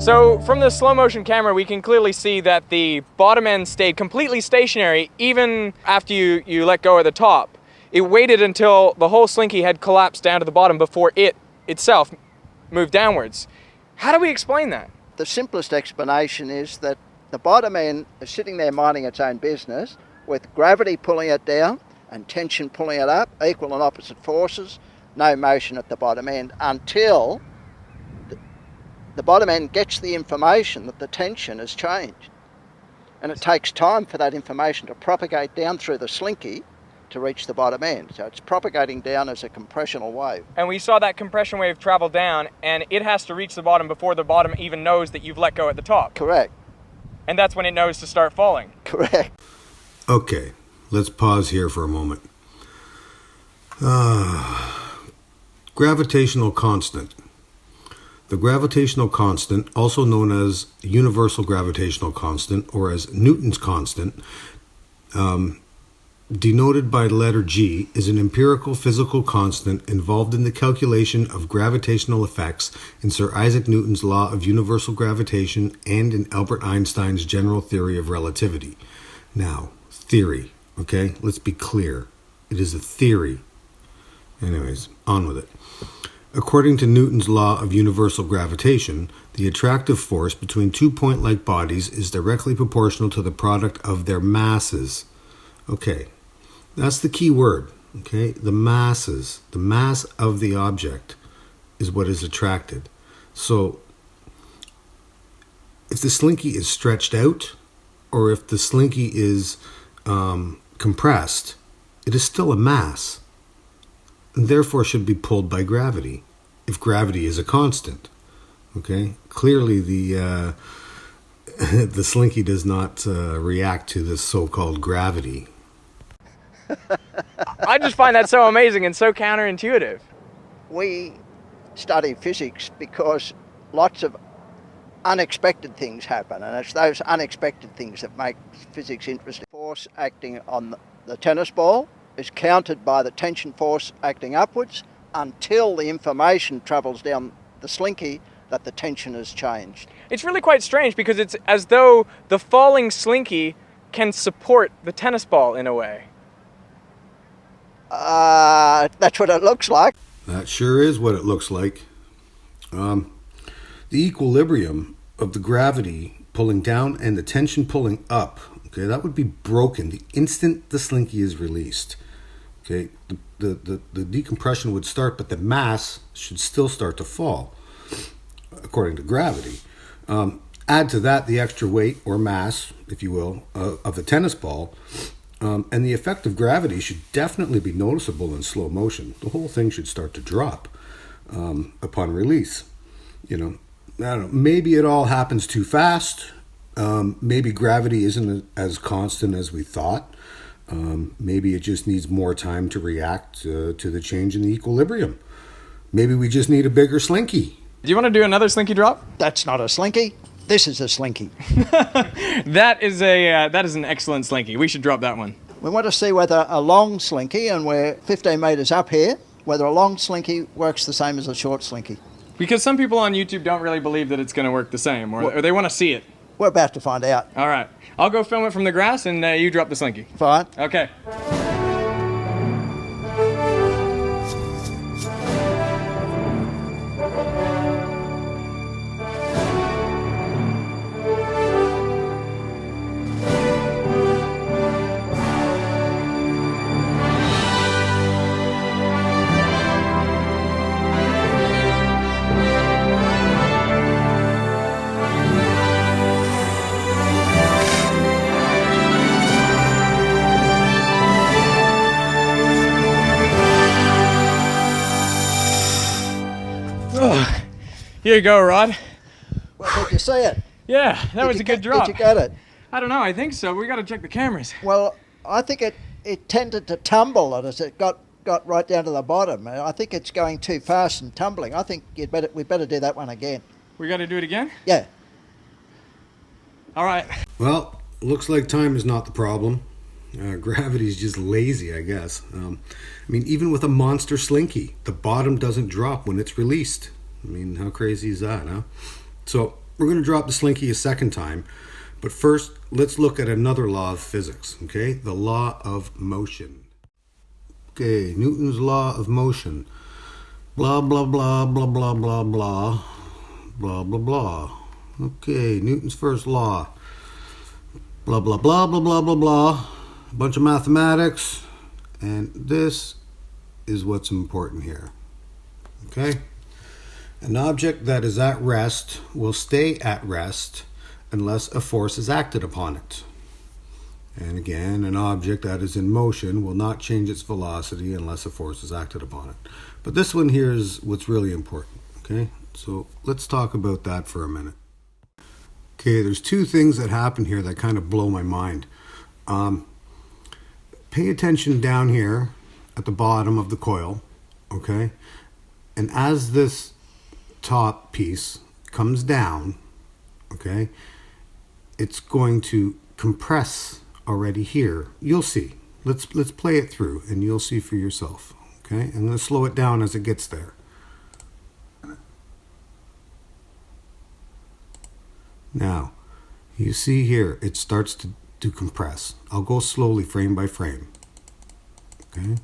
So from the slow motion camera, we can clearly see that the bottom end stayed completely stationary even after you let go at the top. It waited until the whole slinky had collapsed down to the bottom before it itself moved downwards. How do we explain that? The simplest explanation is that the bottom end is sitting there minding its own business with gravity pulling it down and tension pulling it up, equal and opposite forces, no motion at the bottom end until the bottom end gets the information that the tension has changed. And it takes time for that information to propagate down through the slinky to reach the bottom end. So it's propagating down as a compressional wave. And we saw that compression wave travel down, and it has to reach the bottom before the bottom even knows that you've let go at the top. Correct. And that's when it knows to start falling. Correct. Okay, let's pause here for a moment. Gravitational constant. The gravitational constant, also known as universal gravitational constant or as Newton's constant, denoted by letter G, is an empirical physical constant involved in the calculation of gravitational effects in Sir Isaac Newton's law of universal gravitation and in Albert Einstein's general theory of relativity. Now, theory, okay? Let's be clear. It is a theory. Anyways, on with it. According to Newton's law of universal gravitation, the attractive force between 2 point-like bodies is directly proportional to the product of their masses. Okay, that's the key word, okay? The masses, the mass of the object is what is attracted. So, if the slinky is stretched out, or if the slinky is compressed, it is still a mass, and therefore should be pulled by gravity, if gravity is a constant. Okay, clearly the the slinky does not react to this so-called gravity. I just find that so amazing and so counterintuitive. We study physics because lots of unexpected things happen, and it's those unexpected things that make physics interesting. Force acting on the tennis ball is countered by the tension force acting upwards until the information travels down the slinky that the tension has changed. It's really quite strange because it's as though the falling slinky can support the tennis ball in a way. That's what it looks like. That sure is what it looks like. The equilibrium of the gravity pulling down and the tension pulling up, okay, that would be broken the instant the slinky is released. Okay, the decompression would start, but the mass should still start to fall, according to gravity. Add to that the extra weight or mass, if you will, of the tennis ball, and the effect of gravity should definitely be noticeable in slow motion. The whole thing should start to drop upon release. You know, I don't know, maybe it all happens too fast. Maybe gravity isn't as constant as we thought. Maybe it just needs more time to react to the change in the equilibrium. Maybe we just need a bigger slinky. Do you want to do another slinky drop? That's not a slinky. This is a slinky. That is an excellent slinky. We should drop that one. We want to see whether a long slinky, and we're 15 metres up here, whether a long slinky works the same as a short slinky. Because some people on YouTube don't really believe that it's going to work the same, or they want to see it. We're about to find out. All right. I'll go film it from the grass, and you drop the slinky. Fine. Okay. Oh, here you go, Rod. Well, did you see it? Yeah, that was a good drop. Did you get it? I don't know, I think so. We got to check the cameras. Well, I think it tended to tumble as it got right down to the bottom. I think it's going too fast and tumbling. I think we better do that one again. We got to do it again? Yeah. All right. Well, looks like time is not the problem. Gravity's just lazy, I guess. I mean, even with a monster slinky, the bottom doesn't drop when it's released. I mean, how crazy is that, huh? So, We're going to drop the slinky a second time, but first let's look at another law of physics, okay? The law of motion. Okay, Newton's law of motion. Blah, blah, blah, blah, blah, blah, blah, blah, blah, blah. Okay, Newton's first law. Blah, blah, blah, blah, blah, blah, blah. A bunch of mathematics, and this is what's important here, okay? An object that is at rest will stay at rest unless a force is acted upon it. And again, an object that is in motion will not change its velocity unless a force is acted upon it. But this one here is what's really important, okay? So let's talk about that for a minute. Okay, there's two things that happen here that kind of blow my mind. Pay attention down here at the bottom of the coil, okay? And as this top piece comes down, okay, it's going to compress already here. You'll see. Let's play it through and you'll see for yourself, okay? I'm going to slow it down as it gets there. Now, you see here, it starts to compress. I'll go slowly, frame by frame. Okay?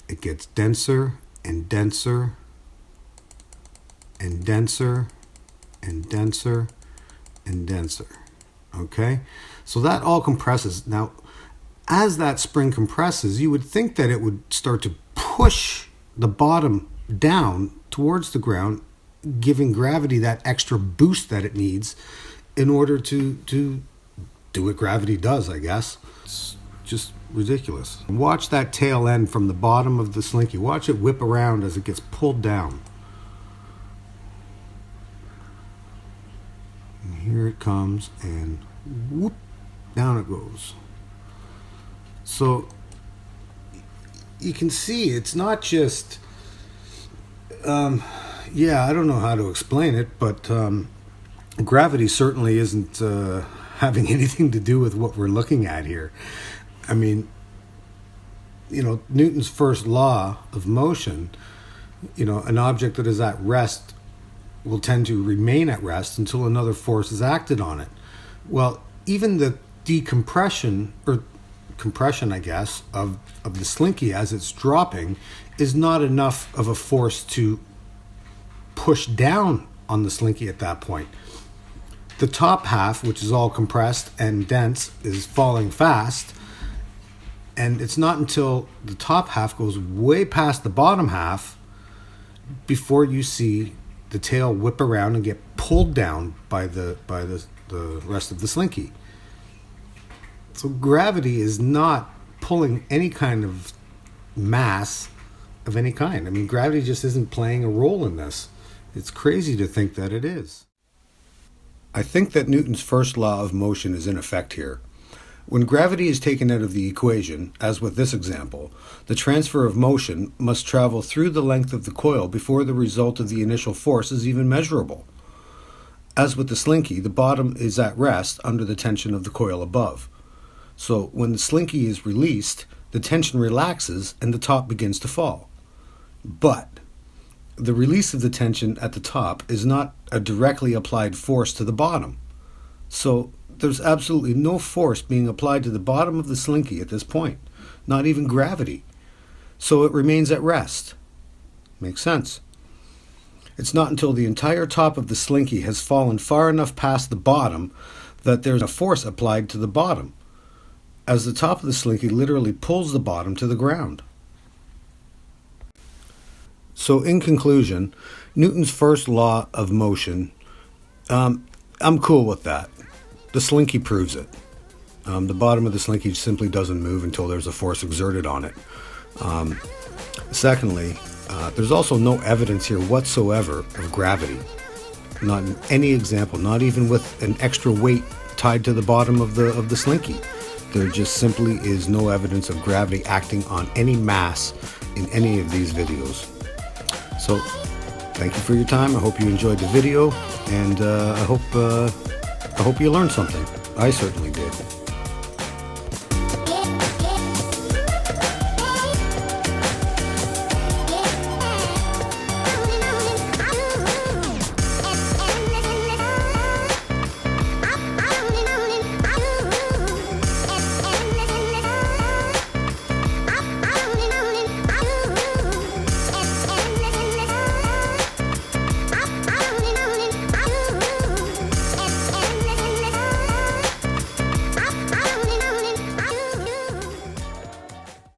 It gets denser and denser and denser and denser and denser. Okay? So that all compresses. Now, as that spring compresses, you would think that it would start to push the bottom down towards the ground, giving gravity that extra boost that it needs in order to do what gravity does, I guess. It's just ridiculous. Watch that tail end from the bottom of the slinky. Watch it whip around as it gets pulled down. And here it comes and whoop, down it goes. So you can see it's not just yeah, I don't know how to explain it, but gravity certainly isn't having anything to do with what we're looking at here. I mean, you know, Newton's first law of motion, you know, an object that is at rest will tend to remain at rest until another force is acted on it. Well, even the decompression, or compression, I guess, of the slinky as it's dropping is not enough of a force to push down on the slinky at that point. The top half, which is all compressed and dense, is falling fast, and it's not until the top half goes way past the bottom half before you see the tail whip around and get pulled down by the rest of the slinky. So gravity is not pulling any kind of mass of any kind. I mean, gravity just isn't playing a role in this. It's crazy to think that it is. I think that Newton's first law of motion is in effect here. When gravity is taken out of the equation, as with this example, the transfer of motion must travel through the length of the coil before the result of the initial force is even measurable. As with the slinky, the bottom is at rest under the tension of the coil above. So when the slinky is released, the tension relaxes and the top begins to fall. But the release of the tension at the top is not a directly applied force to the bottom. So there's absolutely no force being applied to the bottom of the slinky at this point, not even gravity. So it remains at rest. Makes sense. It's not until the entire top of the slinky has fallen far enough past the bottom that there's a force applied to the bottom, as the top of the slinky literally pulls the bottom to the ground. So in conclusion, Newton's first law of motion, I'm cool with that. The slinky proves it. The bottom of the slinky simply doesn't move until there's a force exerted on it. Secondly, there's also no evidence here whatsoever of gravity. Not in any example, not even with an extra weight tied to the bottom of the slinky. There just simply is no evidence of gravity acting on any mass in any of these videos. So, thank you for your time. I hope you enjoyed the video, and I hope you learned something. I certainly did.